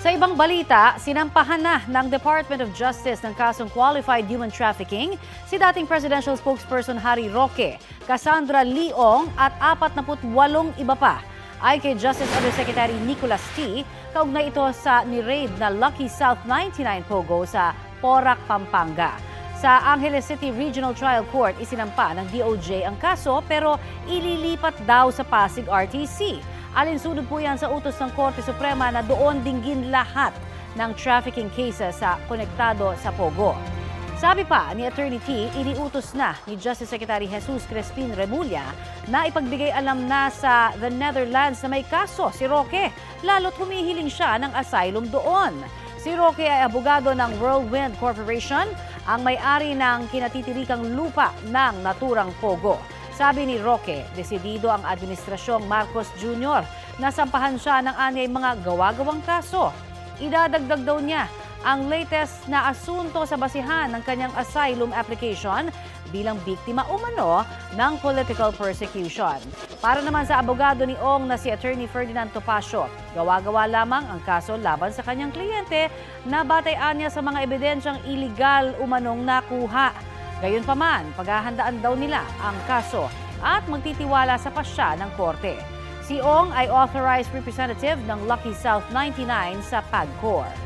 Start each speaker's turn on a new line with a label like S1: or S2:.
S1: Sa ibang balita, sinampahan na ng Department of Justice ng kasong qualified human trafficking si dating presidential spokesperson Harry Roque, Cassandra Leong at 48 iba pa. Ay kay Justice Undersecretary Nicholas T., kaugnay ito sa ni-raid na Lucky South 99 Pogo sa Porac, Pampanga. Sa Angeles City Regional Trial Court, isinampa ng DOJ ang kaso pero ililipat daw sa Pasig RTC. Alinsunod po yan sa utos ng Korte Suprema na doon dinggin lahat ng trafficking cases sa konektado sa Pogo. Sabi pa ni Attorney T, iniutos na ni Justice Secretary Jesus Crespin Remulla na ipagbigay alam na sa the Netherlands na may kaso si Roque, lalo't humihiling siya ng asylum doon. Si Roque ay abogado ng Whirlwind Corporation, ang may-ari ng kinatitirikang lupa ng naturang Pogo. Sabi ni Roque, desidido ang Administrasyong Marcos Jr. na sampahan siya ng anyay mga gawa-gawang kaso. Idadagdag daw niya ang latest na asunto sa basihan ng kanyang asylum application bilang biktima umano ng political persecution. Para naman sa abogado ni Ong na si Attorney Ferdinand Topacio, gawa-gawa lamang ang kaso laban sa kanyang kliyente na batayan niya sa mga ebidensyang iligal umanong nakuha. Gayunpaman, paghahandaan daw nila ang kaso at magtitiwala sa pasya ng korte. Si Ong ay authorized representative ng Lucky South 99 sa PAGCOR.